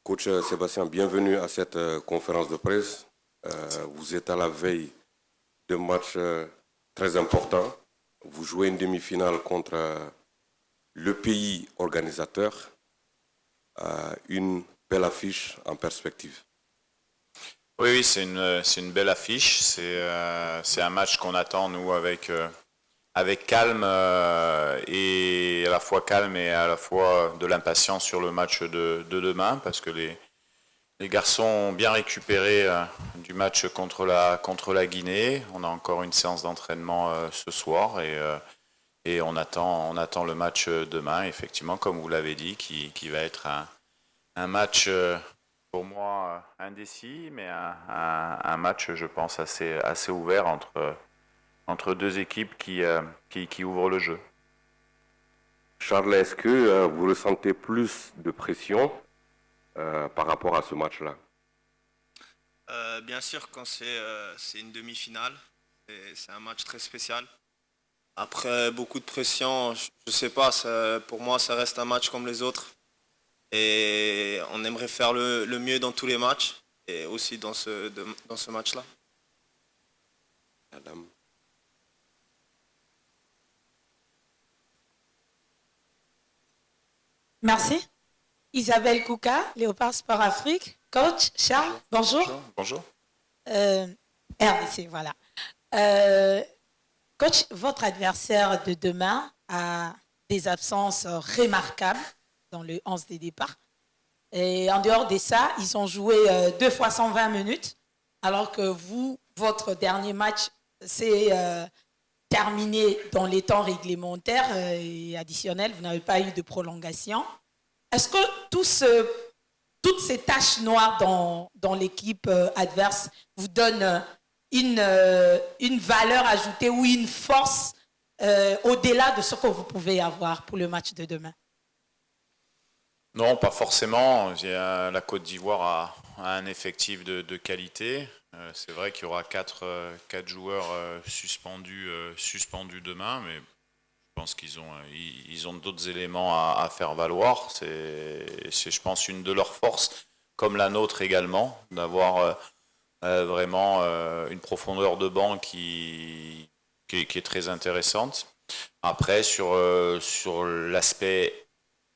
Coach Sébastien, bienvenue à cette conférence de presse. Vous êtes à la veille d'un match très important. Vous jouez une demi-finale contre le pays organisateur. Une belle affiche en perspective. Oui, c'est une belle affiche. C'est un match qu'on attend, nous, avec calme et à la fois calme et à la fois de l'impatience sur le match de demain, parce que les garçons ont bien récupéré du match contre la Guinée. On a encore une séance d'entraînement ce soir et on attend le match demain, effectivement, comme vous l'avez dit, qui va être un match pour moi indécis, mais un match, je pense, assez ouvert entre deux équipes qui ouvrent le jeu. Charles, est-ce que vous ressentez plus de pression par rapport à ce match-là? Bien sûr, quand c'est une demi-finale, c'est un match très spécial. Après beaucoup de pression, je ne sais pas, pour moi ça reste un match comme les autres. Et on aimerait faire le mieux dans tous les matchs et aussi dans ce match-là. Madame. Merci. Isabelle Kouka, Léopard Sport Afrique. Coach Charles, bonjour. Bonjour. RDC, voilà. Coach, votre adversaire de demain a des absences remarquables dans le 11 des départs. Et en dehors de ça, ils ont joué 2 fois 120 minutes, alors que vous, votre dernier match, c'est terminé dans les temps réglementaires et additionnels. Vous n'avez pas eu de prolongation. Est-ce que toutes ces taches noires dans l'équipe adverse vous donnent une valeur ajoutée ou une force au-delà de ce que vous pouvez avoir pour le match de demain? Non, pas forcément. La Côte d'Ivoire a un effectif de qualité. C'est vrai qu'il y aura quatre joueurs suspendus demain, mais je pense qu'ils ont d'autres éléments à faire valoir. C'est, je pense, une de leurs forces, comme la nôtre également, d'avoir vraiment une profondeur de banc qui est très intéressante. Après, sur l'aspect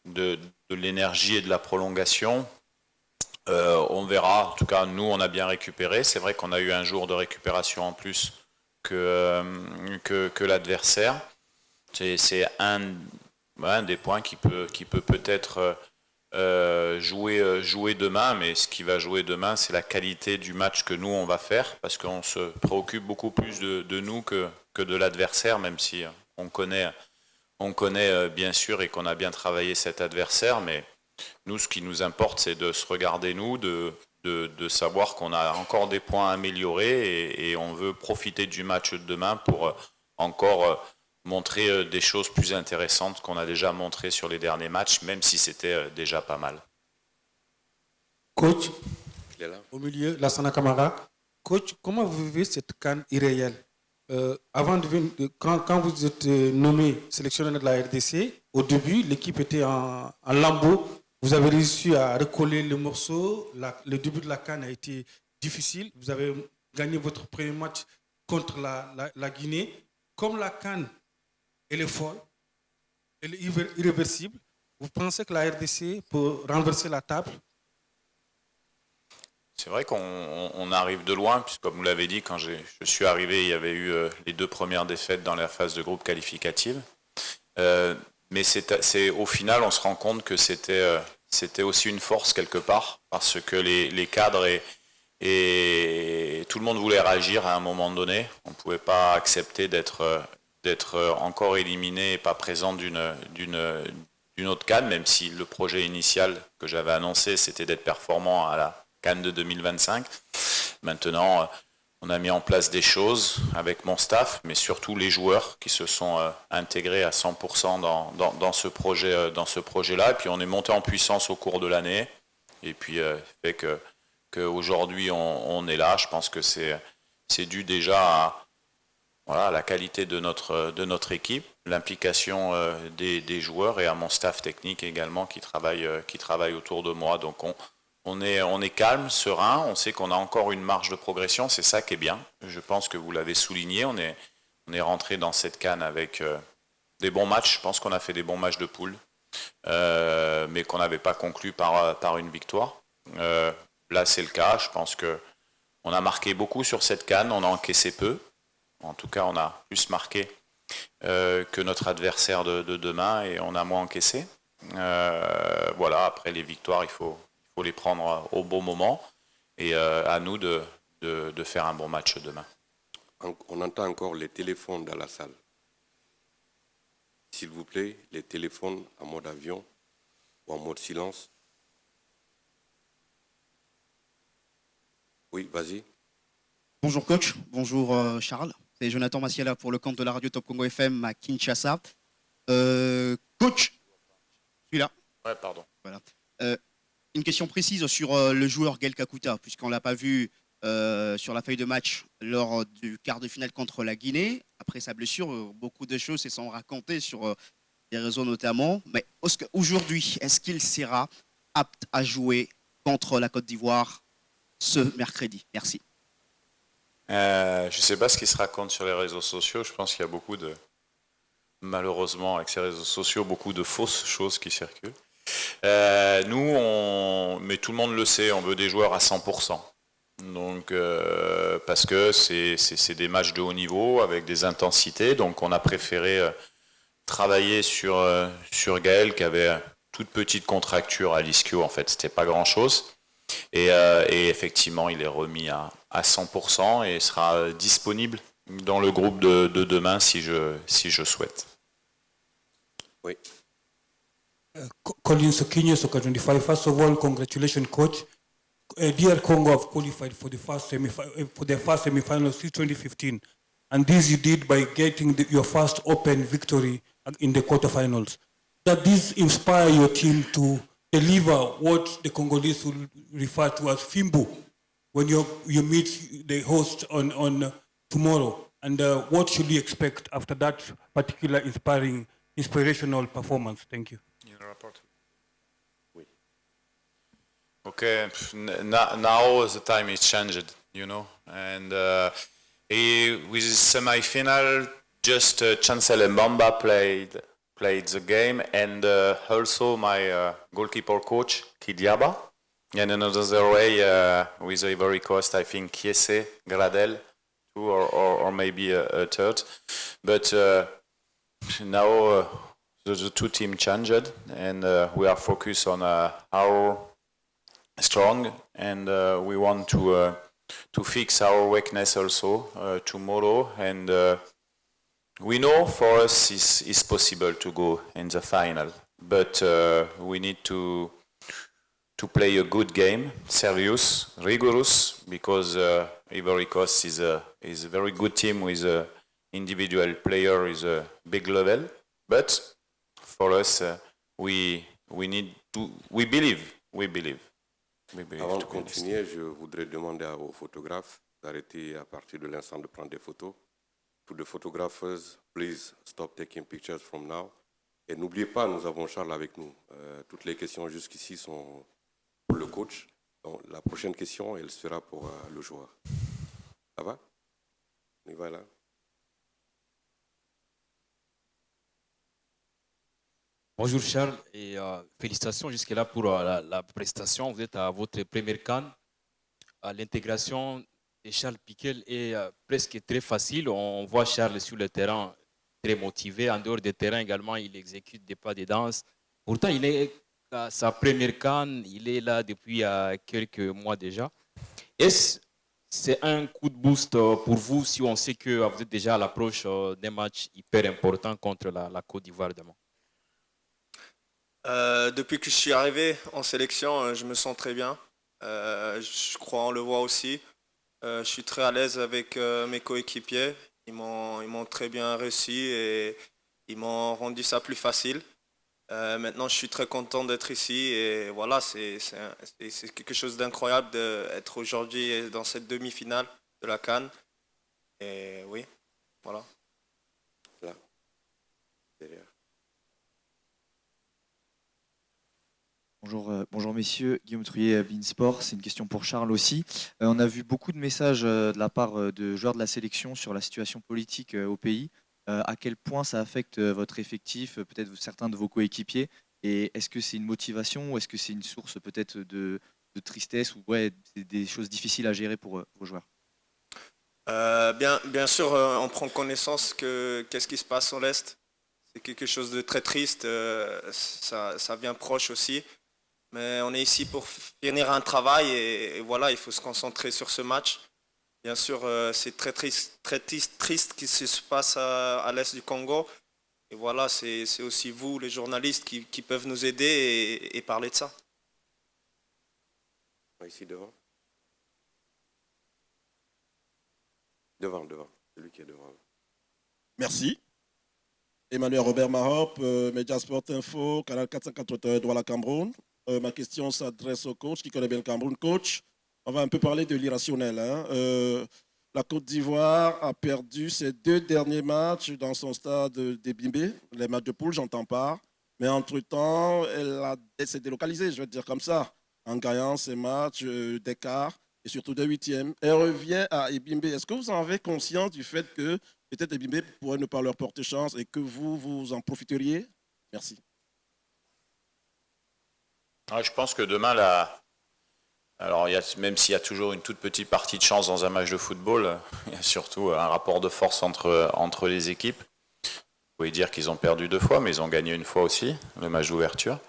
de l'énergie et de la prolongation, on verra. En tout cas, nous, on a bien récupéré. C'est vrai qu'on a eu un jour de récupération en plus que l'adversaire. C'est un des points qui peut peut-être jouer demain, mais ce qui va jouer demain, c'est la qualité du match que nous, on va faire, parce qu'on se préoccupe beaucoup plus de nous que de l'adversaire, même si on connaît bien sûr et qu'on a bien travaillé cet adversaire, mais nous, ce qui nous importe, c'est de se regarder nous, de savoir qu'on a encore des points à améliorer et on veut profiter du match de demain pour encore montrer des choses plus intéressantes qu'on a déjà montrées sur les derniers matchs, même si c'était déjà pas mal. Coach, au milieu, Lassana Kamara. Coach, comment vous vivez cette CAN irréelle? Quand vous êtes nommé sélectionneur de la RDC, au début, l'équipe était en lambeaux. Vous avez réussi à recoller le morceau. Le début de la CAN a été difficile. Vous avez gagné votre premier match contre la Guinée. Comme la CAN, elle est folle, elle est irréversible, vous pensez que la RDC peut renverser la table? C'est vrai qu'on arrive de loin, puisque comme vous l'avez dit, quand je suis arrivé, il y avait eu les 2 premières défaites dans la phase de groupe qualificative. Mais au final, on se rend compte que c'était aussi une force quelque part, parce que les cadres et tout le monde voulait réagir à un moment donné. On ne pouvait pas accepter d'être encore éliminé et pas présent d'une autre CAN, même si le projet initial que j'avais annoncé, c'était d'être performant à la CAN de 2025. Maintenant, on a mis en place des choses avec mon staff, mais surtout les joueurs qui se sont intégrés à 100% dans ce projet-là. Et puis on est monté en puissance au cours de l'année. Et puis fait qu'aujourd'hui on est là. Je pense que c'est dû déjà à la qualité de notre équipe, l'implication des joueurs et à mon staff technique également qui travaille autour de moi. Donc on est calme, serein, on sait qu'on a encore une marge de progression, c'est ça qui est bien. Je pense que vous l'avez souligné, on est rentré dans cette CAN avec des bons matchs, je pense qu'on a fait des bons matchs de poule, mais qu'on n'avait pas conclu par une victoire. Là c'est le cas, je pense qu'on a marqué beaucoup sur cette CAN, on a encaissé peu, en tout cas on a plus marqué que notre adversaire de demain et on a moins encaissé. Voilà, après les victoires, il faut les prendre au bon moment et à nous de faire un bon match demain. On entend encore les téléphones dans la salle. S'il vous plaît, les téléphones en mode avion ou en mode silence. Oui, vas-y. Bonjour coach, bonjour Charles. C'est Jonathan Massiela pour le compte de la radio Top Congo FM à Kinshasa. Coach, celui-là. Ouais, pardon. Voilà. Une question précise sur le joueur Gaël Kakuta, puisqu'on ne l'a pas vu sur la feuille de match lors du quart de finale contre la Guinée. Après sa blessure, beaucoup de choses se sont racontées sur les réseaux notamment. Mais aujourd'hui, est-ce qu'il sera apte à jouer contre la Côte d'Ivoire ce mercredi? Merci. Je ne sais pas ce qui se raconte sur les réseaux sociaux. Je pense qu'il y a malheureusement, avec ces réseaux sociaux, beaucoup de fausses choses qui circulent. Mais tout le monde le sait, on veut des joueurs à 100%. Donc, parce que c'est des matchs de haut niveau avec des intensités. Donc, on a préféré travailler sur Gaël qui avait une toute petite contracture à l'ischio. En fait, c'était pas grand-chose. Et effectivement, il est remis à 100% et sera disponible dans le groupe de demain si je souhaite. Oui. Colin Sokinyo, Soccer 25. First of all, congratulations, coach. Dear Congo have qualified for the first semi-final since 2015, and this you did by getting your first open victory in the quarterfinals. Does this inspire your team to deliver what the Congolese will refer to as Fimbo when you meet the host on tomorrow? And what should we expect after that particular inspirational performance? Thank you. Okay, now the time is changed, and with semi-final, just Chancellor Mbamba played the game, and also my goalkeeper coach Kidiaba, and another way with Ivory Coast, I think Kiese, Gradel, two or maybe a third, but now the two teams changed, and we are focused on our strong, and we want to fix our weakness also tomorrow, and we know for us it's possible to go in the final, but we need to play a good game, serious, rigorous, because Ivory Coast is a very good team with individual player is a big level, but for us we believe. Avant de continuer, je voudrais demander aux photographes d'arrêter à partir de l'instant de prendre des photos. To the photographers, please stop taking pictures from now. Et n'oubliez pas, nous avons Charles avec nous. Toutes les questions jusqu'ici sont pour le coach. Donc, la prochaine question, elle sera pour le joueur. Ça va? On y va là. Bonjour Charles et félicitations jusque-là pour la prestation. Vous êtes à votre première CAN. L'intégration de Charles Piquel est presque très facile. On voit Charles sur le terrain très motivé. En dehors des terrains également, il exécute des pas de danse. Pourtant, il est à sa première CAN. Il est là depuis quelques mois déjà. Est-ce c'est un coup de boost pour vous si on sait que vous êtes déjà à l'approche d'un match hyper important contre la Côte d'Ivoire demain? Depuis que je suis arrivé en sélection, je me sens très bien. Je crois on le voit aussi. Je suis très à l'aise avec mes coéquipiers. Ils m'ont très bien reçu et ils m'ont rendu ça plus facile. Maintenant, je suis très content d'être ici et voilà, c'est quelque chose d'incroyable d'être aujourd'hui dans cette demi-finale de la CAN. Et oui, voilà. Là, derrière. Bonjour messieurs, Guillaume Trouillet, Beansport. C'est une question pour Charles aussi. On a vu beaucoup de messages de la part de joueurs de la sélection sur la situation politique au pays. À quel point ça affecte votre effectif, peut-être certains de vos coéquipiers? Et est-ce que c'est une motivation ou est-ce que c'est une source peut-être de tristesse ou ouais, des choses difficiles à gérer pour vos joueurs? Bien sûr, on prend connaissance que qu'est-ce qui se passe sur l'Est. C'est quelque chose de très triste, ça vient proche aussi. Mais on est ici pour finir un travail et voilà, il faut se concentrer sur ce match. Bien sûr, c'est très triste ce qui se passe à l'Est du Congo. Et voilà, c'est aussi vous, les journalistes, qui peuvent nous aider et parler de ça. Ici devant. Devant, celui qui est devant. Merci. Emmanuel Robert Mahop, Média Sport Info, Canal 481 Douala Cameroun. Ma question s'adresse au coach qui connaît bien le Cameroun. Coach, on va un peu parler de l'irrationnel. La Côte d'Ivoire a perdu ses 2 derniers matchs dans son stade d'Ebimbe, les matchs de poule, j'entends pas. Mais entre-temps, elle s'est délocalisée, je vais dire comme ça, en gagnant ces matchs d'écart et surtout de 8e. Elle revient à Ebimbe. Est-ce que vous en avez conscience du fait que peut-être Ebimbe pourrait ne pas leur porter chance et que vous en profiteriez? Merci. Je pense que demain, alors même s'il y a toujours une toute petite partie de chance dans un match de football, il y a surtout un rapport de force entre les équipes. Vous pouvez dire qu'ils ont perdu 2 fois, mais ils ont gagné 1 fois aussi, le match d'ouverture.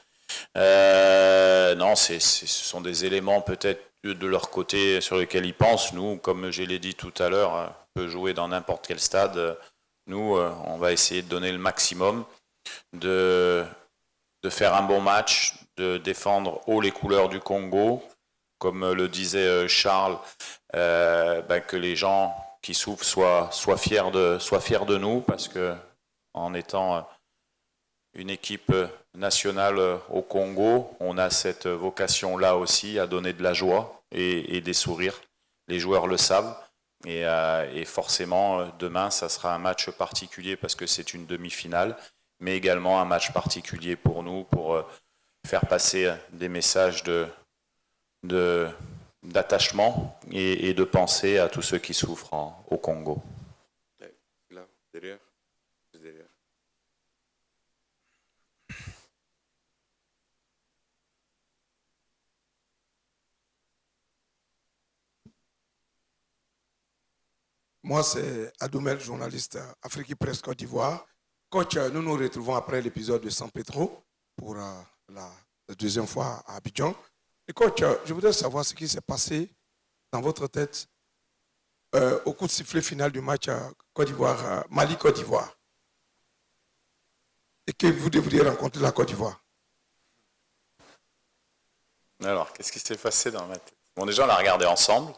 Non, ce sont des éléments peut-être de leur côté sur lesquels ils pensent. Nous, comme je l'ai dit tout à l'heure, on peut jouer dans n'importe quel stade. Nous, on va essayer de donner le maximum, de faire un bon match, de défendre haut les couleurs du Congo. Comme le disait Charles, que les gens qui souffrent soient fiers de nous, parce que en étant une équipe nationale au Congo, on a cette vocation-là aussi à donner de la joie et des sourires. Les joueurs le savent. Et forcément, demain, ça sera un match particulier parce que c'est une demi-finale, mais également un match particulier pour nous, pour faire passer des messages d'attachement et de pensée à tous ceux qui souffrent au Congo. Là, derrière. Moi, c'est Adoumel, journaliste Afrique Presse Côte d'Ivoire. Coach, nous nous retrouvons après l'épisode de San Pedro pour la 2e fois à Abidjan. Et coach, je voudrais savoir ce qui s'est passé dans votre tête au coup de sifflet final du match Côte d'Ivoire, Mali-Côte d'Ivoire. Et que vous devriez rencontrer la Côte d'Ivoire. Alors, qu'est-ce qui s'est passé dans ma tête? Bon, déjà, on l'a regardé ensemble.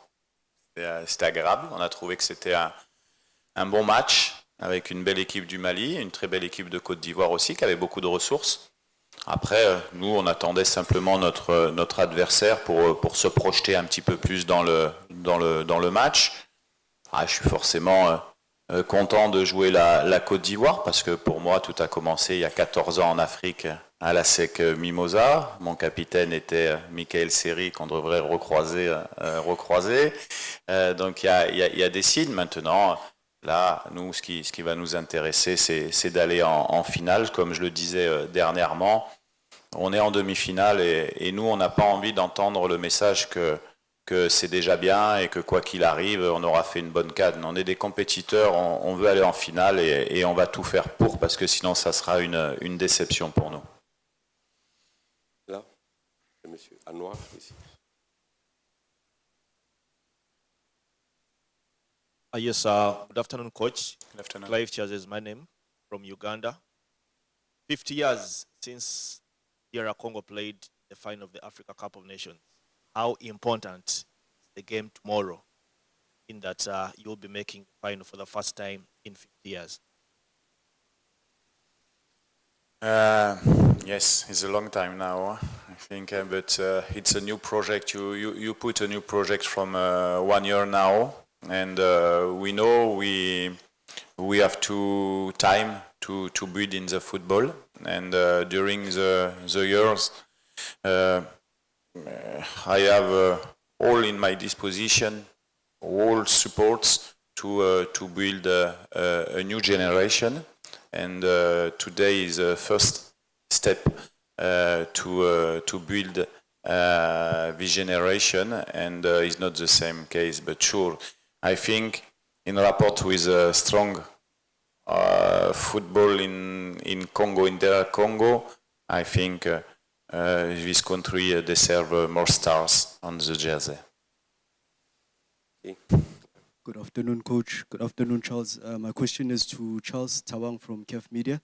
C'était agréable. On a trouvé que c'était un bon match avec une belle équipe du Mali, une très belle équipe de Côte d'Ivoire aussi, qui avait beaucoup de ressources. Après, nous, on attendait simplement notre adversaire pour se projeter un petit peu plus dans le match. Je suis forcément content de jouer la Côte d'Ivoire parce que pour moi, tout a commencé il y a 14 ans en Afrique à la SEC Mimosa. Mon capitaine était Michael Seri qu'on devrait recroiser. Donc il y a des signes maintenant. Là, nous, ce qui va nous intéresser, c'est d'aller en finale. Comme je le disais dernièrement, on est en demi-finale et nous, on n'a pas envie d'entendre le message que c'est déjà bien et que quoi qu'il arrive, on aura fait une bonne canne. On est des compétiteurs, on veut aller en finale et on va tout faire pour, parce que sinon, ça sera une déception pour nous. Là, le monsieur à noir, ici. Yes, good afternoon, Coach. Good afternoon. Clive Chaz is my name, from Uganda. 50 years since DR Congo played the final of the Africa Cup of Nations. How important is the game tomorrow in that you'll be making the final for the first time in 50 years? Yes, it's a long time now, I think, but it's a new project. You put a new project from 1 year now, and we know we have time to build in the football, and during the years I have all in my disposition, all supports to build a new generation, and today is the first step to build this generation, and it's not the same case, but sure, I think in rapport with a strong football in Congo, in DR Congo, I think this country deserves more stars on the jersey. Good afternoon, Coach. Good afternoon, Charles. My question is to Charles Tawang from KEF Media.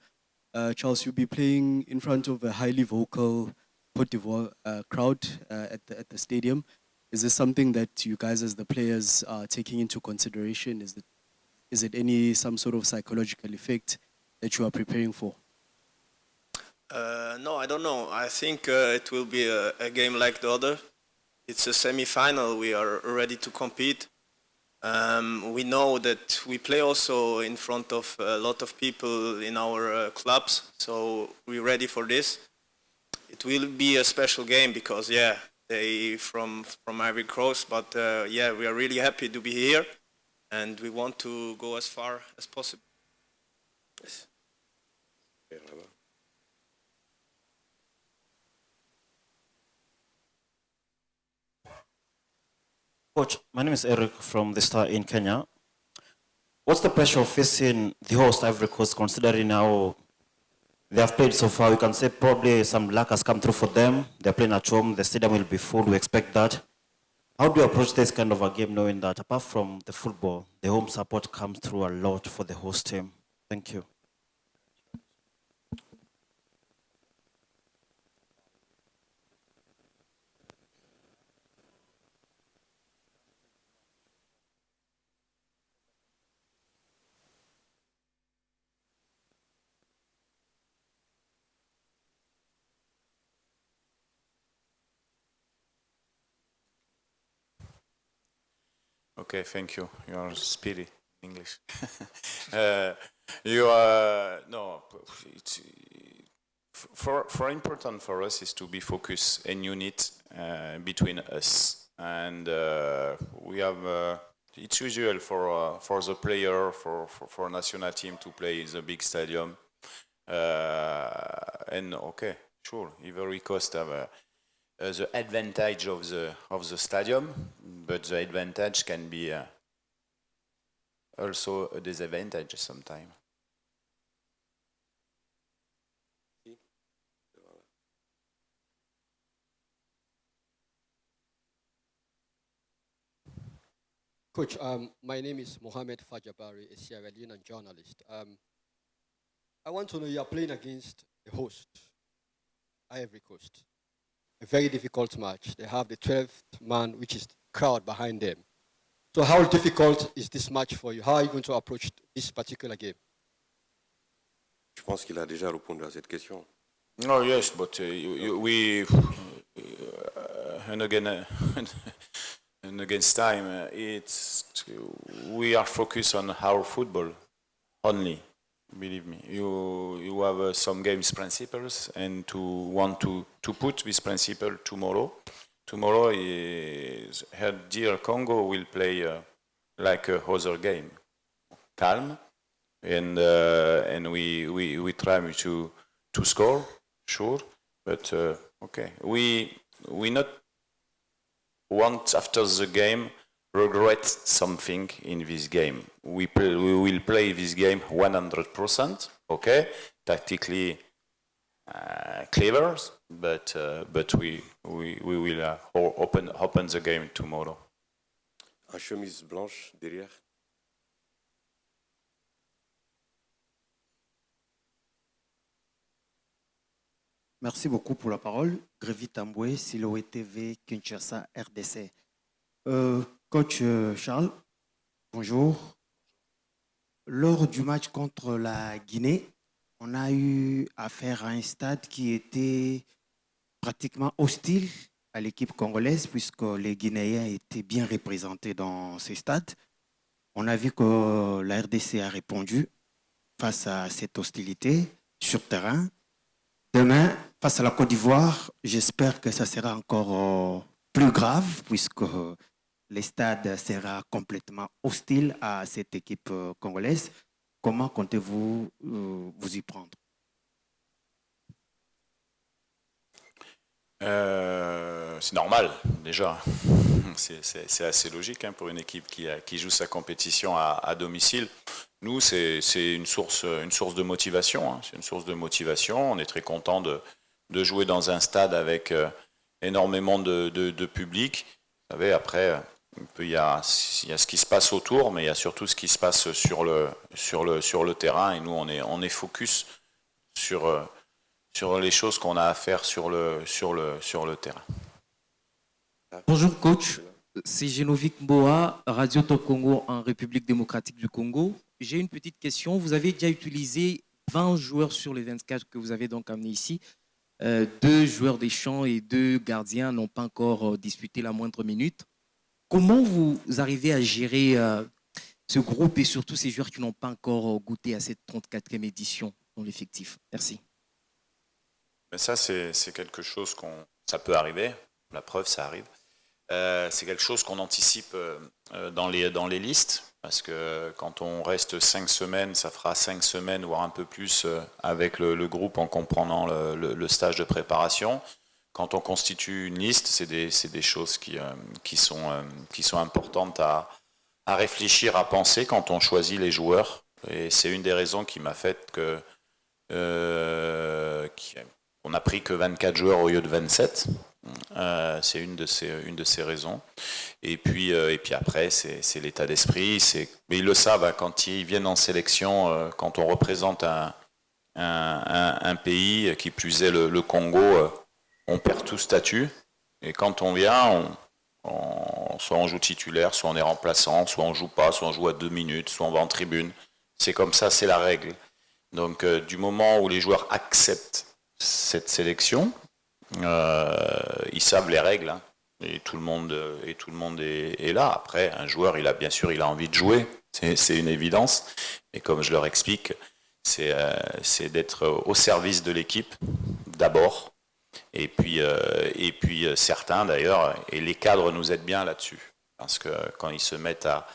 Charles, you'll be playing in front of a highly vocal Côte d'Ivoire crowd at the stadium. Is this something that you guys as the players are taking into consideration? Is it some sort of psychological effect that you are preparing for? No, I don't know. I think it will be a game like the other. It's a semi-final. We are ready to compete. We know that we play also in front of a lot of people in our clubs, so we're ready for this. It will be a special game because, they from Ivory Coast, but we are really happy to be here, and we want to go as far as possible. Yes. Coach, my name is Eric from the Star in Kenya. What's the pressure of facing the host Ivory Coast, considering how they have played so far? We can say probably some luck has come through for them. They're playing at home. The stadium will be full. We expect that. How do you approach this kind of a game, knowing that apart from the football, the home support comes through a lot for the host team? Thank you. Okay, thank you. You are speedy English. You are no. It's, for important for us is to be focused and unit between us, and we have. It's usual for the player for national team to play in the big stadium, and okay, sure, Ivory Coast have the advantage of the stadium, but the advantage can be also a disadvantage sometimes. Coach, my name is Mohamed Fajabari, a Sierra Leonean journalist. I want to know, you are playing against the host, Ivory Coast. A very difficult match. They have the 12th man, which is the crowd behind them. So how difficult is this match for you? How are you going to approach this particular game? Je pense qu'il a déjà répondu à cette question. Oh yes, but we and again and against time, we are focused on our football only. Believe me, you have some games principles, and to want to put this principle tomorrow. Tomorrow is DR Congo will play like a other game, calm, and we try to score, sure, but okay, we not want after the game regret something in this game. We will play this game 100%, okay, tactically clever, but we will open the game tomorrow. En chemise blanche derrière. Merci beaucoup pour la parole. Grévy Tamboué, Siloé TV, Kinshasa, RDC. Coach Charles, bonjour. Lors du match contre la Guinée, on a eu affaire à un stade qui était pratiquement hostile à l'équipe congolaise, puisque les Guinéens étaient bien représentés dans ce stade. On a vu que la RDC a répondu face à cette hostilité sur terrain. Demain, face à la Côte d'Ivoire, j'espère que ça sera encore plus grave puisque le stade sera complètement hostile à cette équipe congolaise. Comment comptez-vous vous y prendre? C'est normal, déjà. C'est assez logique hein, pour une équipe qui joue sa compétition à domicile. Nous, c'est une source de motivation. Hein. C'est une source de motivation. On est très content de jouer dans un stade avec énormément de public. Vous savez, après, il y a ce qui se passe autour, mais il y a surtout ce qui se passe sur le terrain. Et nous, on est focus sur les choses qu'on a à faire sur le terrain. Bonjour coach, c'est Genovic Mboa, Radio Top Congo en République démocratique du Congo. J'ai une petite question. Vous avez déjà utilisé 20 joueurs sur les 24 que vous avez donc amenés ici. 2 joueurs des champs et 2 gardiens n'ont pas encore disputé la moindre minute. Comment vous arrivez à gérer ce groupe et surtout ces joueurs qui n'ont pas encore goûté à cette 34e édition dans l'effectif? Merci. Mais ça, c'est quelque chose ça peut arriver. La preuve, ça arrive. C'est quelque chose qu'on anticipe dans les listes, parce que quand on reste 5 semaines, ça fera 5 semaines, voire un peu plus, avec le groupe en comprenant le stage de préparation. Quand on constitue une liste, c'est des choses qui sont importantes à réfléchir, à penser quand on choisit les joueurs. Et c'est une des raisons qui m'a fait on n'a pris que 24 joueurs au lieu de 27. C'est une de ces raisons. Et puis après, c'est l'état d'esprit. Mais ils le savent, hein, quand ils viennent en sélection, quand on représente un pays, qui plus est le Congo, on perd tout statut. Et quand on vient, soit on joue titulaire, soit on est remplaçant, soit on joue pas, soit on joue à 2 minutes, soit on va en tribune. C'est comme ça, c'est la règle. Donc du moment où les joueurs acceptent cette sélection, ils savent les règles, hein, et tout le monde est là. Après, un joueur, bien sûr, il a envie de jouer, c'est une évidence. Et comme je leur explique, c'est d'être au service de l'équipe d'abord. Et puis certains d'ailleurs, et les cadres nous aident bien là-dessus, parce que quand ils se mettent à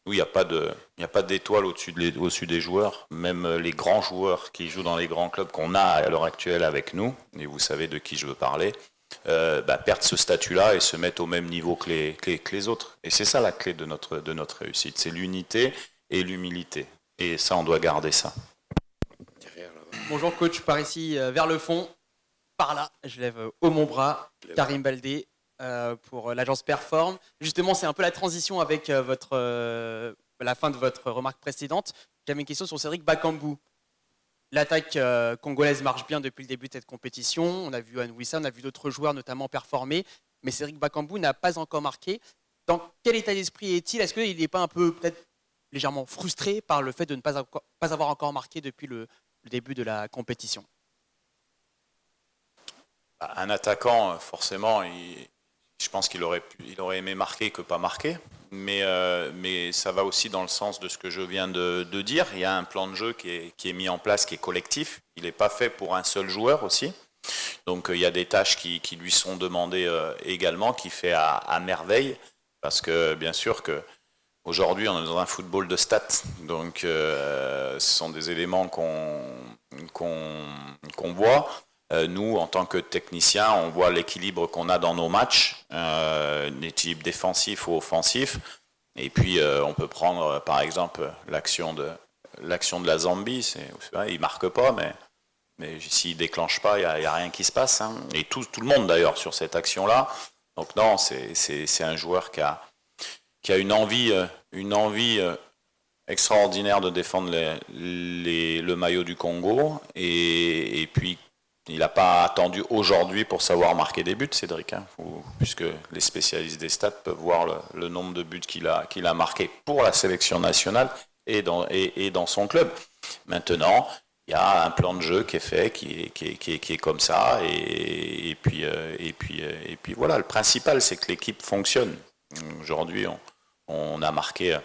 nous, il n'y a pas d'étoile au-dessus des joueurs. Même les grands joueurs qui jouent dans les grands clubs qu'on a à l'heure actuelle avec nous, et vous savez de qui je veux parler, perdent ce statut-là et se mettent au même niveau que les autres. Et c'est ça la clé de notre réussite, c'est l'unité et l'humilité. Et ça, on doit garder ça. Bonjour coach, par ici, vers le fond, par là, je lève haut mon bras, Karim Baldé. Pour l'agence Perform. Justement, c'est un peu la transition avec la fin de votre remarque précédente. J'avais une question sur Cédric Bakambu. L'attaque congolaise marche bien depuis le début de cette compétition. On a vu Anouissa, on a vu d'autres joueurs notamment performer, mais Cédric Bakambu n'a pas encore marqué. Dans quel état d'esprit est-il? Est-ce qu'il n'est pas un peu peut-être légèrement frustré par le fait de ne pas avoir encore marqué depuis le début de la compétition? Un attaquant, forcément, je pense qu'il aurait aimé marquer que pas marquer, mais ça va aussi dans le sens de ce que je viens de dire. Il y a un plan de jeu qui est mis en place, qui est collectif. Il n'est pas fait pour un seul joueur aussi. Donc il y a des tâches qui lui sont demandées également, qu'il fait à merveille, parce que bien sûr que aujourd'hui on est dans un football de stats, donc ce sont des éléments qu'on voit. Nous, en tant que techniciens, on voit l'équilibre qu'on a dans nos matchs, l'équilibre défensif ou offensif. Et puis, on peut prendre, par exemple, l'action de la Zambie. Il ne marque pas, mais s'il ne déclenche pas, il n'y a rien qui se passe. Hein. Et tout le monde, d'ailleurs, sur cette action-là. Donc non, c'est un joueur qui a une envie extraordinaire de défendre le maillot du Congo. Et puis, il n'a pas attendu aujourd'hui pour savoir marquer des buts, Cédric, hein, puisque les spécialistes des stats peuvent voir le nombre de buts qu'il a marqué pour la sélection nationale et dans son club. Maintenant, il y a un plan de jeu qui est fait, qui est comme ça, et puis voilà. Le principal, c'est que l'équipe fonctionne. Aujourd'hui, on a marqué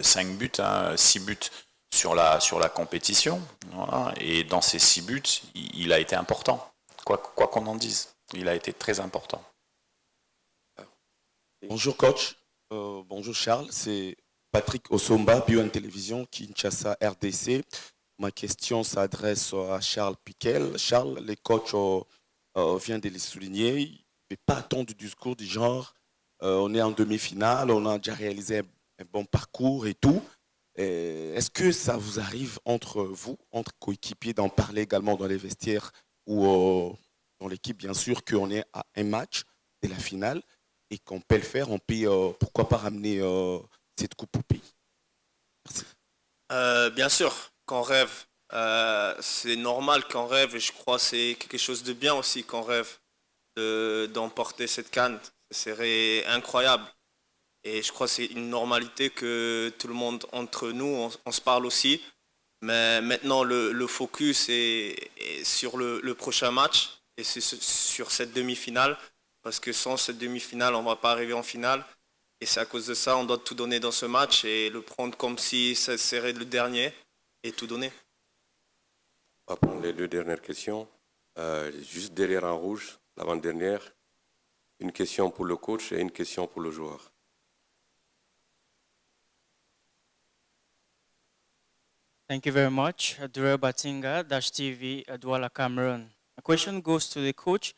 5 buts, 6 buts sur la compétition. Voilà. Et dans ces 6 buts, il a été important. Quoi qu'on en dise, il a été très important. Bonjour coach, bonjour Charles, c'est Patrick Osomba, BioN Télévision, Kinshasa RDC. Ma question s'adresse à Charles Piquel. Charles, les coachs viennent de le souligner, il ne fait pas attendre du discours du genre on est en demi-finale, on a déjà réalisé un bon parcours et tout. Est-ce que ça vous arrive entre vous, entre coéquipiers, d'en parler également dans les vestiaires ou dans l'équipe, bien sûr, qu'on est à un match de la finale et qu'on peut le faire, on peut pourquoi pas ramener cette coupe au pays? Merci. Bien sûr, qu'on rêve. C'est normal qu'on rêve et je crois que c'est quelque chose de bien aussi qu'on rêve d'emporter cette CAN. Ce serait incroyable. Et je crois que c'est une normalité que tout le monde, entre nous, on se parle aussi. Mais maintenant, le focus est sur le prochain match et c'est sur cette demi-finale. Parce que sans cette demi-finale, on ne va pas arriver en finale. Et c'est à cause de ça, on doit tout donner dans ce match et le prendre comme si ça serait le dernier et tout donner. On va prendre les 2 dernières questions. Juste derrière en rouge, l'avant-dernière. Une question pour le coach et une question pour le joueur. Thank you very much. Dura Batinga, Dash TV, Douala, Cameroon. A question goes to the coach.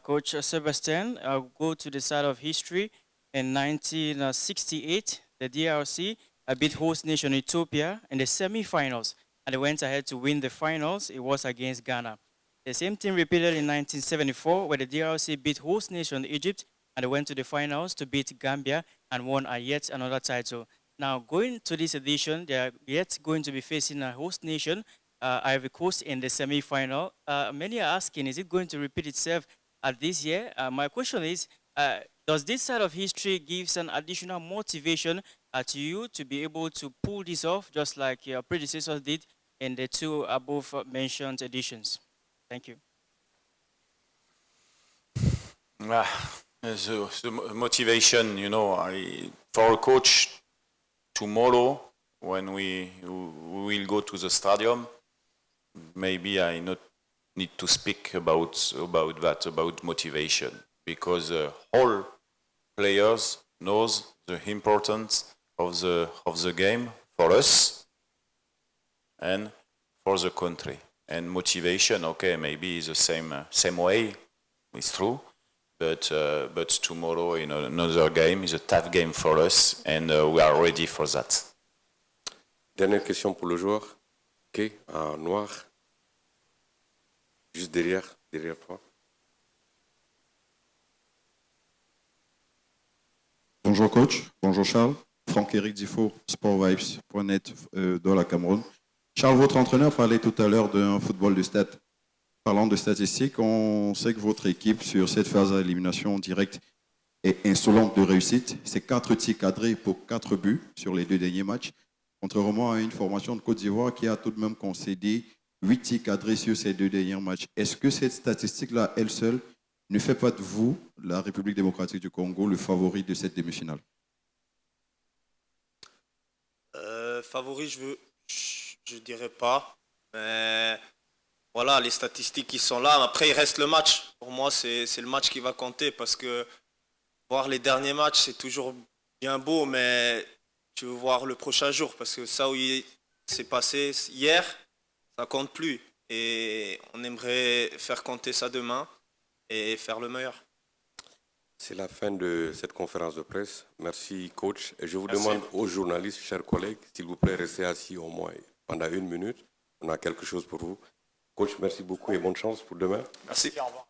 Coach Sebastian, I'll go to the side of history. In 1968, the DRC beat host nation Ethiopia in the semi-finals, and they went ahead to win the finals. It was against Ghana. The same thing repeated in 1974, where the DRC beat host nation Egypt, and they went to the finals to beat Gambia and won yet another title. Now, going to this edition, they are yet going to be facing a host nation, Ivory Coast, in the semi-final. Many are asking, is it going to repeat itself this year? My question is, does this side of history give an additional motivation to you to be able to pull this off, just like your predecessors did in the 2 above mentioned editions? Thank you. The motivation, for a coach, tomorrow when we will go to the stadium, maybe I not need to speak about that, about motivation, because all players knows the importance of the game for us and for the country. And motivation, okay, maybe is the same way, it's true, but tomorrow in another game is a tough game for us, and we are ready for that. Dernière question pour le joueur. Ok, en noir. Juste derrière toi. Bonjour coach, bonjour Charles. Franck-Éric Difo, sportvibes.net dans la Cameroun. Charles, votre entraîneur parlait tout à l'heure d'un football de stats. Parlant de statistiques, on sait que votre équipe, sur cette phase d'élimination directe, est insolente de réussite. C'est 4 tirs cadrés pour 4 buts sur les 2 derniers matchs, contrairement à une formation de Côte d'Ivoire qui a tout de même concédé 8 tirs cadrés sur ces 2 derniers matchs. Est-ce que cette statistique-là, elle seule, ne fait pas de vous, la République démocratique du Congo, le favori de cette demi-finale? Favori, je dirais pas. Mais voilà, les statistiques qui sont là. Après, il reste le match. Pour moi, c'est le match qui va compter parce que voir les derniers matchs, c'est toujours bien beau, mais tu veux voir le prochain jour parce que ça où c'est passé hier, ça compte plus. Et on aimerait faire compter ça demain et faire le meilleur. C'est la fin de cette conférence de presse. Merci, coach. Et je vous Merci. demande aux journalistes, chers collègues, s'il vous plaît, restez assis au moins pendant 1 minute. On a quelque chose pour vous. Coach, merci beaucoup et bonne chance pour demain. Merci. Au revoir.